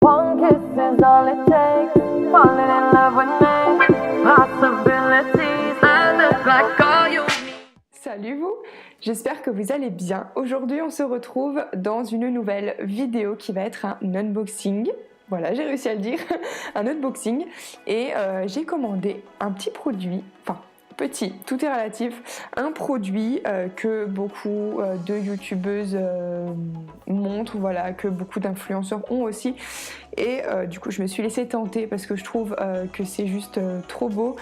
One kiss is all it takes. Falling in love with me. Possibilities that look like all you need. Salut vous, j'espère que vous allez bien. Aujourd'hui on se retrouve dans une nouvelle vidéo qui va être un unboxing. Voilà, j'ai réussi à le dire, un unboxing. Et j'ai commandé un petit produit, enfin petit, tout est relatif, un produit que beaucoup de youtubeuses montrent, voilà, que beaucoup d'influenceurs ont aussi. Et du coup je me suis laissée tenter parce que je trouve que c'est juste trop beau.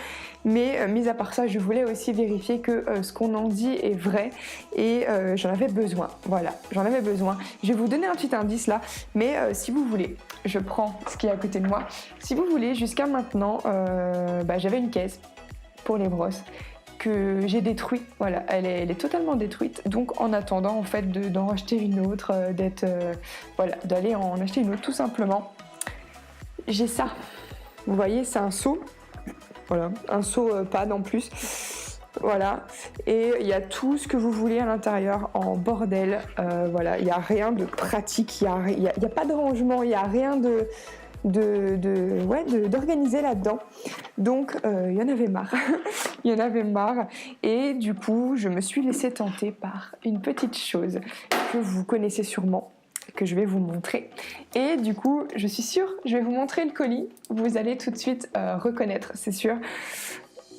Mais mis à part ça, je voulais aussi vérifier que ce qu'on en dit est vrai et j'en avais besoin. Voilà, j'en avais besoin. Je vais vous donner un petit indice là, mais si vous voulez, je prends ce qui est à côté de moi. Si vous voulez, jusqu'à maintenant, j'avais une caisse pour les brosses que j'ai détruite. Voilà, elle est totalement détruite. Donc en attendant en fait d'en racheter une autre, d'aller en acheter une autre tout simplement, j'ai ça. Vous voyez, c'est un seau. Voilà, un seau pad en plus. Voilà, et il y a tout ce que vous voulez à l'intérieur en bordel. Voilà, il n'y a rien de pratique, il n'y a pas de rangement, il n'y a rien d'organisé là-dedans. Donc il y en avait marre. Il y en avait marre. Et du coup, je me suis laissée tenter par une petite chose que vous connaissez sûrement, que je vais vous montrer. Et du coup, je suis sûre, je vais vous montrer le colis. Vous allez tout de suite reconnaître, c'est sûr.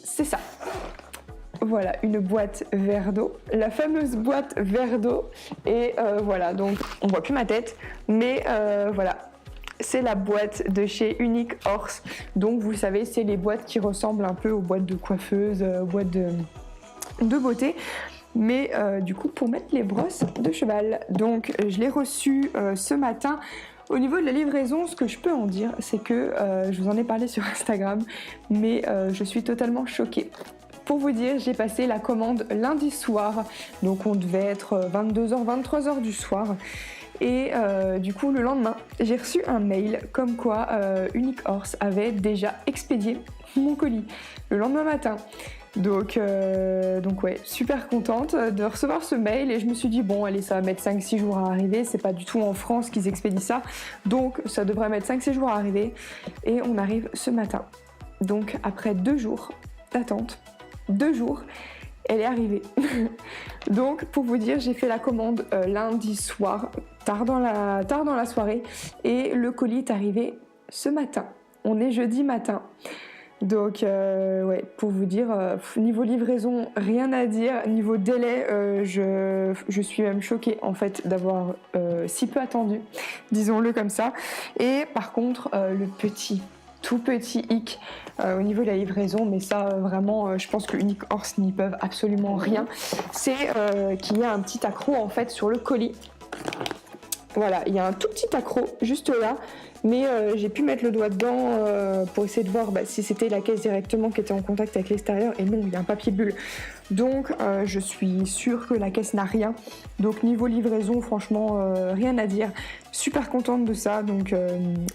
C'est ça. Voilà, une boîte verre d'eau, la fameuse boîte verre d'eau. Et voilà, donc on voit plus ma tête, mais voilà. C'est la boîte de chez Unique Horse. Donc vous savez, c'est les boîtes qui ressemblent un peu aux boîtes de coiffeuse, boîtes de beauté. Mais du coup pour mettre les brosses de cheval. Donc je l'ai reçu ce matin. Au niveau de la livraison, ce que je peux en dire, c'est que je vous en ai parlé sur Instagram, mais je suis totalement choquée. Pour vous dire, j'ai passé la commande lundi soir, donc on devait être 22h, 23h du soir. Et du coup, le lendemain, j'ai reçu un mail comme quoi Unique Horse avait déjà expédié mon colis le lendemain matin. Donc ouais, super contente de recevoir ce mail et je me suis dit bon allez, ça va mettre 5-6 jours à arriver, c'est pas du tout en France qu'ils expédient ça, donc ça devrait mettre 5-6 jours à arriver et on arrive ce matin. Donc après 2 jours d'attente, 2 jours, elle est arrivée. Donc pour vous dire, j'ai fait la commande lundi soir, tard dans la soirée et le colis est arrivé ce matin. On est jeudi matin. Donc ouais, pour vous dire, niveau livraison, rien à dire. Niveau délai, je suis même choquée en fait d'avoir si peu attendu, disons-le comme ça. Et par contre, le tout petit hic au niveau de la livraison, mais ça vraiment, je pense que Unique Horse n'y peuvent absolument rien, c'est qu'il y a un petit accroc en fait sur le colis. Voilà, il y a un tout petit accroc juste là, mais j'ai pu mettre le doigt dedans pour essayer de voir si c'était la caisse directement qui était en contact avec l'extérieur, et non, il y a un papier bulle. Donc je suis sûre que la caisse n'a rien. Donc niveau livraison, franchement, rien à dire. Super contente de ça. Donc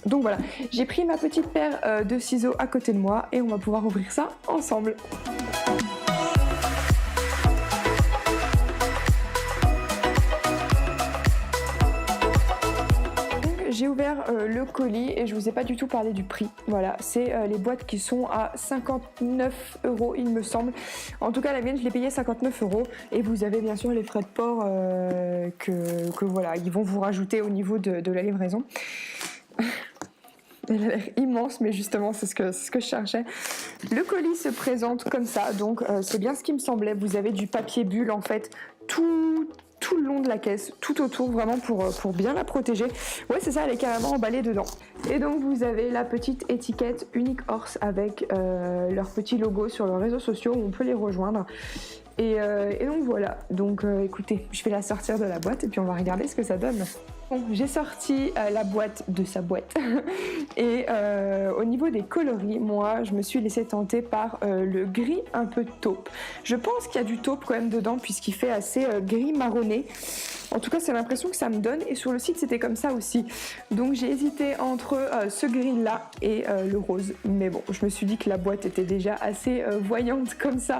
voilà, j'ai pris ma petite paire de ciseaux à côté de moi et on va pouvoir ouvrir ça ensemble. J'ai ouvert le colis et je vous ai pas du tout parlé du prix. Voilà, c'est les boîtes qui sont à 59 € il me semble. En tout cas la mienne je l'ai payée 59 € et vous avez bien sûr les frais de port que voilà, ils vont vous rajouter au niveau de la livraison. Elle a l'air immense, mais justement c'est ce que je cherchais. Le colis se présente comme ça, donc c'est bien ce qui me semblait. Vous avez du papier bulle en fait tout le long de la caisse, tout autour, vraiment pour bien la protéger. Ouais, c'est ça, elle est carrément emballée dedans. Et donc vous avez la petite étiquette Unique Horse avec leur petit logo sur leurs réseaux sociaux où on peut les rejoindre. Et donc voilà, donc écoutez, je vais la sortir de la boîte et puis on va regarder ce que ça donne. Bon, j'ai sorti la boîte de sa boîte et au niveau des coloris, moi je me suis laissée tenter par le gris un peu taupe. Je pense qu'il y a du taupe quand même dedans puisqu'il fait assez gris marronné. En tout cas c'est l'impression que ça me donne et sur le site c'était comme ça aussi. Donc j'ai hésité entre ce gris là et le rose. Mais bon, je me suis dit que la boîte était déjà assez voyante comme ça.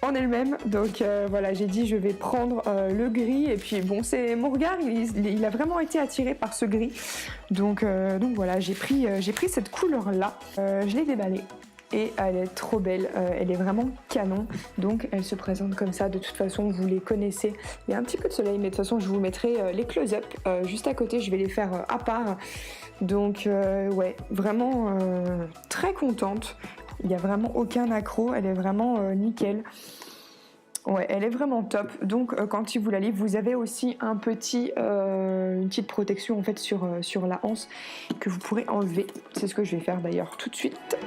en elle-même. Donc voilà, j'ai dit je vais prendre le gris et puis bon, c'est mon regard, il a vraiment été attiré par ce gris. Donc voilà, j'ai pris cette couleur là, je l'ai déballée. Et elle est trop belle, elle est vraiment canon, donc elle se présente comme ça. De toute façon vous les connaissez, il y a un petit peu de soleil mais de toute façon je vous mettrai les close-up juste à côté, je vais les faire à part. Donc ouais, vraiment très contente, il n'y a vraiment aucun accroc, elle est vraiment nickel. Ouais, elle est vraiment top. Donc quand il vous la livre, vous avez aussi une petite protection en fait sur la anse que vous pourrez enlever. C'est ce que je vais faire d'ailleurs tout de suite.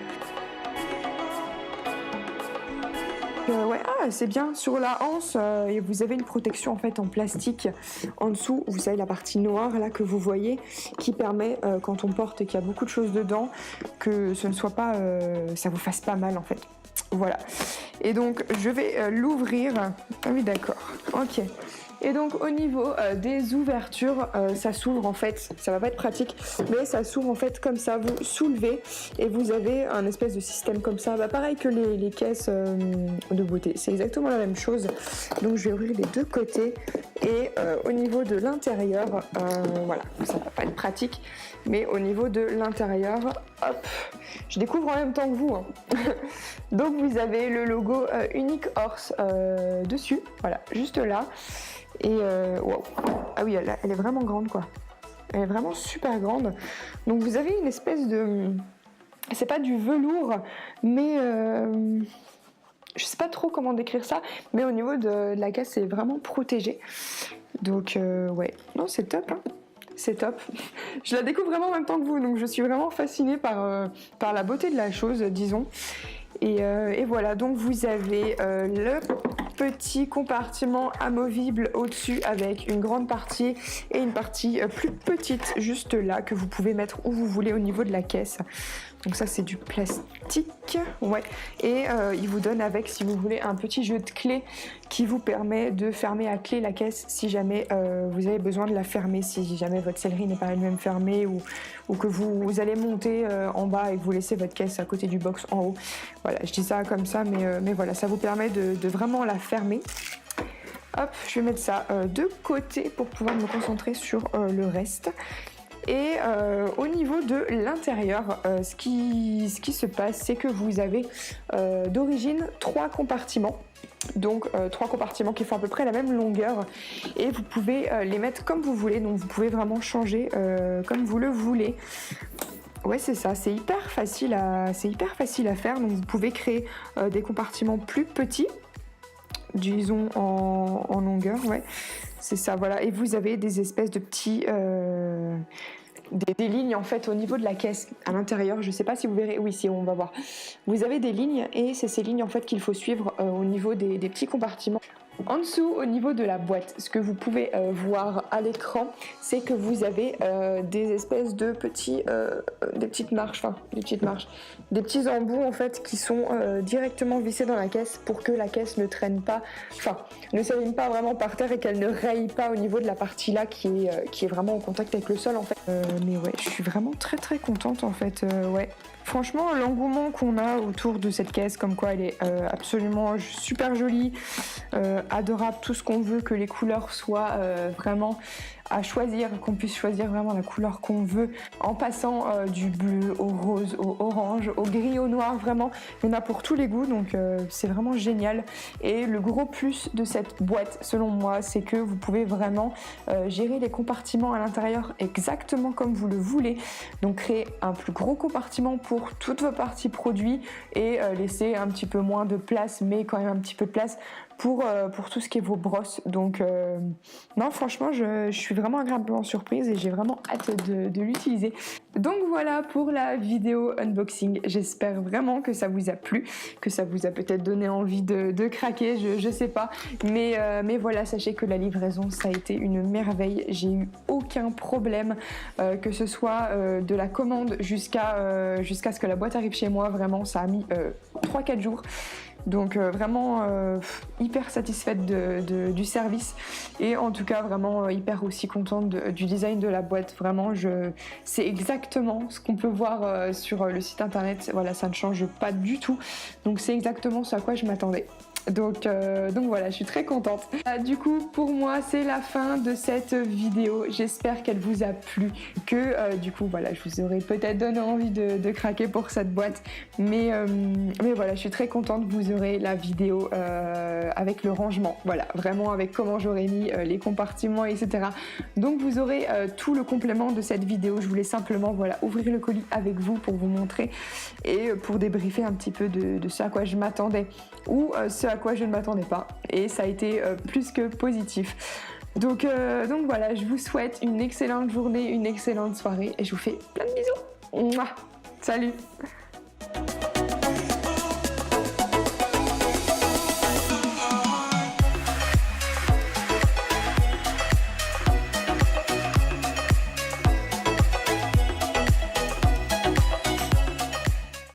Ouais, c'est bien. Sur la anse, vous avez une protection en fait en plastique en dessous. Vous savez la partie noire là que vous voyez, qui permet quand on porte et qu'il y a beaucoup de choses dedans, que ce ne soit pas, ça vous fasse pas mal en fait. Voilà. Et donc je vais l'ouvrir. Ah oui, d'accord. Ok. Et donc au niveau des ouvertures, ça s'ouvre en fait, ça va pas être pratique, mais ça s'ouvre en fait comme ça, vous soulevez et vous avez un espèce de système comme ça, pareil que les caisses de beauté, c'est exactement la même chose. Donc je vais ouvrir les deux côtés et au niveau de l'intérieur, voilà, ça va pas être pratique, mais au niveau de l'intérieur, hop, je découvre en même temps que vous. Hein. Donc vous avez le logo Unique Horse dessus, voilà, juste là. Et wow. Ah oui, elle est vraiment grande quoi. Elle est vraiment super grande. Donc vous avez une espèce de... C'est pas du velours, mais... Je sais pas trop comment décrire ça, mais au niveau de la caisse, c'est vraiment protégé. Donc ouais, non c'est top hein. C'est top. Je la découvre vraiment en même temps que vous, donc je suis vraiment fascinée par la beauté de la chose, disons. Et voilà, donc vous avez le petit compartiment amovible au-dessus avec une grande partie et une partie plus petite juste là que vous pouvez mettre où vous voulez au niveau de la caisse. Donc ça c'est du plastique, ouais. Et il vous donne avec, si vous voulez, un petit jeu de clés qui vous permet de fermer à clé la caisse si jamais vous avez besoin de la fermer, si jamais votre sellerie n'est pas elle-même fermée ou que vous allez monter en bas et que vous laissez votre caisse à côté du box en haut. Voilà, je dis ça comme ça, mais voilà, ça vous permet de vraiment la fermer. Hop, je vais mettre ça de côté pour pouvoir me concentrer sur le reste. Et au niveau de l'intérieur, ce qui se passe, c'est que vous avez d'origine 3 compartiments. Donc 3 compartiments qui font à peu près la même longueur et vous pouvez les mettre comme vous voulez. Donc vous pouvez vraiment changer comme vous le voulez. Ouais, c'est ça, c'est hyper facile à faire. Donc vous pouvez créer des compartiments plus petits, disons en longueur, ouais. C'est ça, voilà. Et vous avez des espèces de petits... des lignes en fait au niveau de la caisse à l'intérieur, je sais pas si vous verrez, oui si on va voir, vous avez des lignes et c'est ces lignes en fait qu'il faut suivre au niveau des petits compartiments. En dessous, au niveau de la boîte, ce que vous pouvez voir à l'écran, c'est que vous avez des espèces de petits, des petites marches, des petits embouts en fait qui sont directement vissés dans la caisse pour que la caisse ne traîne pas, ne s'aligne pas vraiment par terre et qu'elle ne raye pas au niveau de la partie là qui est vraiment en contact avec le sol en fait. Mais ouais, je suis vraiment très très contente en fait, ouais. Franchement, l'engouement qu'on a autour de cette caisse, comme quoi elle est absolument super jolie, adorable, tout ce qu'on veut, que les couleurs soient vraiment à choisir, qu'on puisse choisir vraiment la couleur qu'on veut, en passant du bleu au rose, au orange, au gris, au noir, vraiment, il y en a pour tous les goûts, donc c'est vraiment génial. Et le gros plus de cette boîte, selon moi, c'est que vous pouvez vraiment gérer les compartiments à l'intérieur exactement comme vous le voulez, donc créer un plus gros compartiment pour toutes vos parties produits et laisser un petit peu moins de place, mais quand même un petit peu de place pour tout ce qui est vos brosses. Donc non, franchement je suis vraiment agréablement surprise et j'ai vraiment hâte de l'utiliser. Donc voilà pour la vidéo unboxing, j'espère vraiment que ça vous a plu, que ça vous a peut-être donné envie de craquer, je sais pas, mais voilà, sachez que la livraison ça a été une merveille, j'ai eu aucun problème, que ce soit de la commande jusqu'à ce que la boîte arrive chez moi, vraiment ça a mis 3-4 jours. Donc vraiment hyper satisfaite du service et en tout cas vraiment hyper aussi contente du design de la boîte. Vraiment, c'est exactement ce qu'on peut voir sur le site internet. Voilà, ça ne change pas du tout. Donc c'est exactement ce à quoi je m'attendais. Donc voilà, je suis très contente. Du coup, pour moi, c'est la fin de cette vidéo. J'espère qu'elle vous a plu, que du coup, voilà, je vous aurais peut-être donné envie de craquer pour cette boîte. Mais voilà, je suis très contente. Vous aurez la vidéo avec le rangement. Voilà, vraiment avec comment j'aurais mis les compartiments, etc. Donc vous aurez tout le complément de cette vidéo. Je voulais simplement voilà, ouvrir le colis avec vous pour vous montrer et pour débriefer un petit peu de ce à quoi je m'attendais ou ce à quoi je ne m'attendais pas. Et ça a été plus que positif. Donc voilà, je vous souhaite une excellente journée, une excellente soirée et je vous fais plein de bisous. Mouah. Salut!